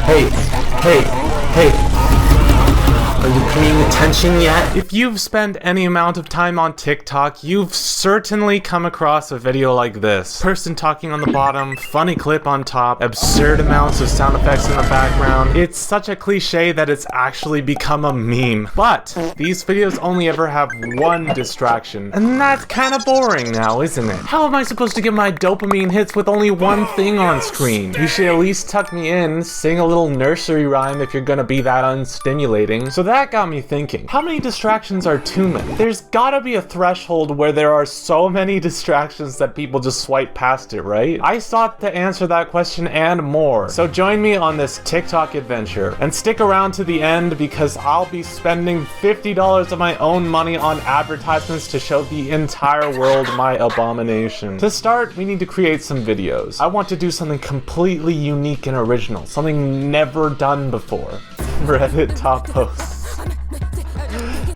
Hey, hey, hey. Are you paying attention yet? If you've spent any amount of time on TikTok, you've certainly come across a video like this. Person talking on the bottom, funny clip on top, absurd amounts of sound effects in the background. It's such a cliche that it's actually become a meme. But these videos only ever have one distraction, and that's kind of boring now, isn't it? How am I supposed to get my dopamine hits with only one thing on screen? You should at least tuck me in, sing a little nursery rhyme if you're gonna be that unstimulating. So that got me thinking, how many distractions are too many? There's gotta be a threshold where there are so many distractions that people just swipe past it, right? I sought to answer that question and more. So join me on this TikTok adventure and stick around to the end because I'll be spending $50 of my own money on advertisements to show the entire world my abomination. To start, we need to create some videos. I want to do something completely unique and original, something never done before. Reddit top posts.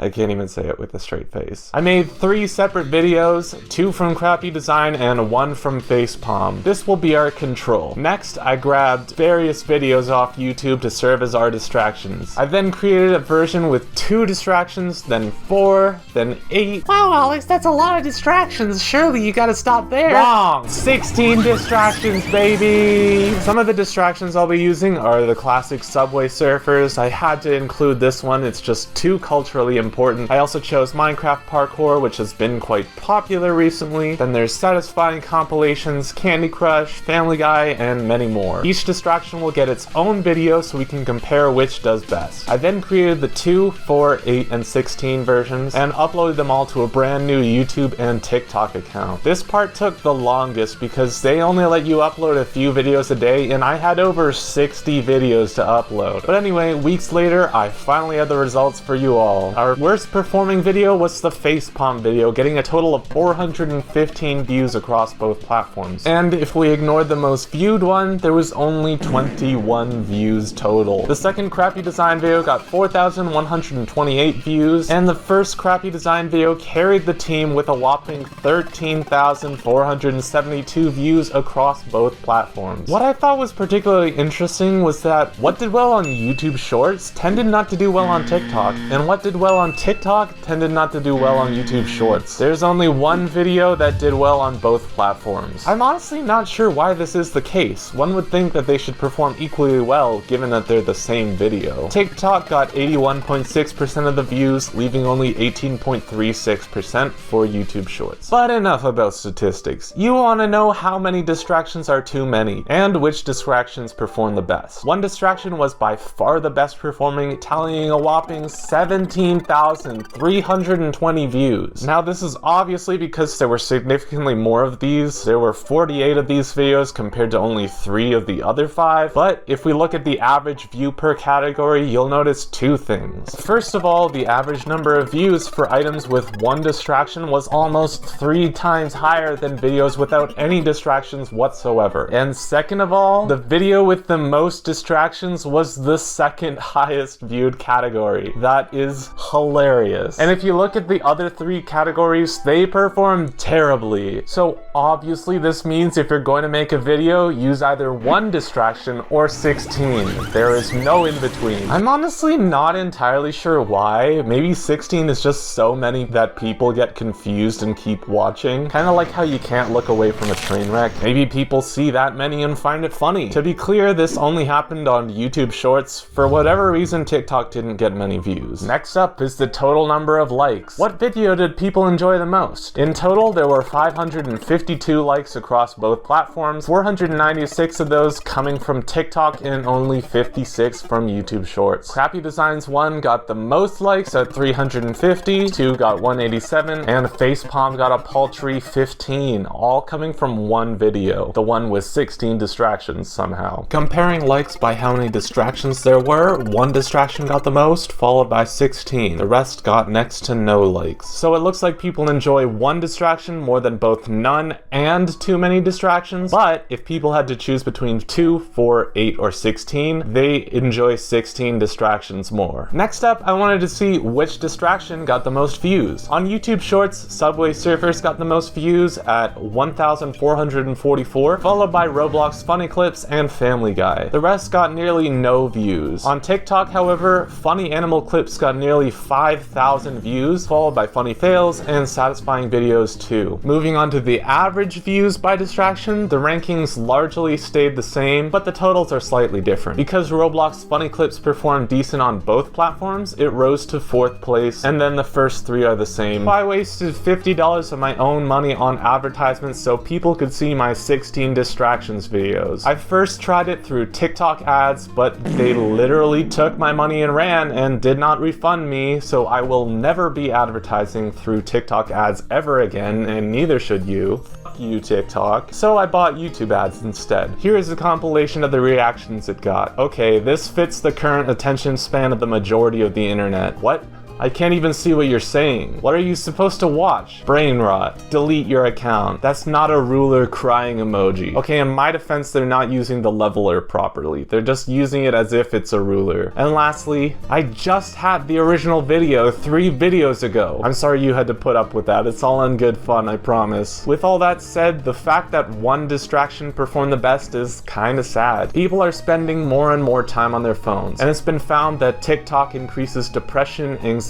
I can't even say it with a straight face. I made 3 separate videos, 2 from Crappy Design and 1 from Facepalm. This will be our control. Next, I grabbed various videos off YouTube to serve as our distractions. I then created a version with 2 distractions, then 4, then 8. Wow, Alex, that's a lot of distractions. Surely you gotta stop there. Wrong! 16 distractions, baby! Some of the distractions I'll be using are the classic Subway Surfers. I had to include this one. It's just too culturally important. I also chose Minecraft parkour, which has been quite popular recently. Then there's satisfying compilations, Candy Crush, Family Guy, and many more. Each distraction will get its own video so we can compare which does best. I then created the 2, 4, 8, and 16 versions and uploaded them all to a brand new YouTube and TikTok account. This part took the longest because they only let you upload a few videos a day and I had over 60 videos to upload. But anyway, weeks later, I finally had the results for you all. Our worst performing video was the Facepalm video, getting a total of 415 views across both platforms. And if we ignored the most viewed one, there was only 21 views total. The second Crappy Design video got 4,128 views, and the first Crappy Design video carried the team with a whopping 13,472 views across both platforms. What I thought was particularly interesting was that what did well on YouTube Shorts tended not to do well on TikTok, and what did well on TikTok tended not to do well on YouTube Shorts. There's only one video that did well on both platforms. I'm honestly not sure why this is the case. One would think that they should perform equally well given that they're the same video. TikTok got 81.6% of the views, leaving only 18.36% for YouTube Shorts. But enough about statistics. You want to know how many distractions are too many, and which distractions perform the best. One distraction was by far the best performing, tallying a whopping 17,320 views. Now this is obviously because there were significantly more of these. There were 48 of these videos compared to only 3 of the other 5. But if we look at the average view per category, you'll notice 2 things. First of all, the average number of views for items with one distraction was almost 3 times higher than videos without any distractions whatsoever. And second of all, the video with the most distractions was the second highest viewed category. That is hilarious. And if you look at the other 3 categories, they performed terribly. So obviously this means if you're going to make a video, use either one distraction or 16. There is no in between. I'm honestly not entirely sure why. Maybe 16 is just so many that people get confused and keep watching. Kind of like how you can't look away from a train wreck. Maybe people see that many and find it funny. To be clear, this only happened on YouTube Shorts. For whatever reason, TikTok didn't get many views. Next up is the total number of likes. What video did people enjoy the most? In total, there were 552 likes across both platforms, 496 of those coming from TikTok and only 56 from YouTube Shorts. Crappy Designs 1 got the most likes at 350, 2 got 187, and Facepalm got a paltry 15, all coming from one video, the one with 16 distractions somehow. Comparing likes by how many distractions there were, one distraction got the most, followed by 16. The rest got next to no likes. So it looks like people enjoy one distraction more than both none and too many distractions, but if people had to choose between 2, 4, 8, or 16, they enjoy 16 distractions more. Next up, I wanted to see which distraction got the most views. On YouTube Shorts, Subway Surfers got the most views at 1,444, followed by Roblox Funny Clips and Family Guy. The rest got nearly no views. On TikTok, however, Funny Animal Clips got nearly 5,000 views, followed by Funny Fails and Satisfying Videos too. Moving on to the average views by distraction, the rankings largely stayed the same, but the totals are slightly different. Because Roblox Funny Clips performed decent on both platforms, it rose to 4th place, and then the first 3 are the same. I wasted $50 of my own money on advertisements so people could see my 16 distractions videos. I first tried it through TikTok ads, but they literally took my money and ran and did not refund me, so I will never be advertising through TikTok ads ever again, and neither should you. You TikTok. So I bought YouTube ads instead. Here is a compilation of the reactions it got. Okay, this fits the current attention span of the majority of the internet. What? I can't even see what you're saying. What are you supposed to watch? Brain rot. Delete your account. That's not a ruler crying emoji. Okay, in my defense, they're not using the leveler properly. They're just using it as if it's a ruler. And lastly, I just had the original video 3 videos ago. I'm sorry you had to put up with that. It's all in good fun, I promise. With all that said, the fact that one distraction performed the best is kinda sad. People are spending more and more time on their phones, and it's been found that TikTok increases depression, anxiety,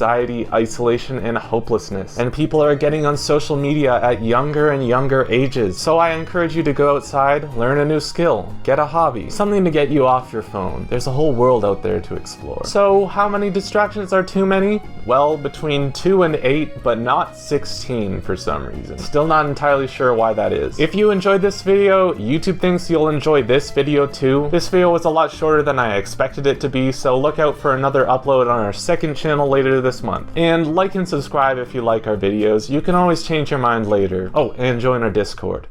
isolation, and hopelessness. And people are getting on social media at younger and younger ages. So I encourage you to go outside, learn a new skill, get a hobby, something to get you off your phone. There's a whole world out there to explore. So how many distractions are too many? Well, between 2 and 8, but not 16 for some reason. Still not entirely sure why that is. If you enjoyed this video, YouTube thinks you'll enjoy this video too. This video was a lot shorter than I expected it to be, so look out for another upload on our second channel later this month. And like and subscribe if you like our videos. You can always change your mind later. Oh, and join our Discord.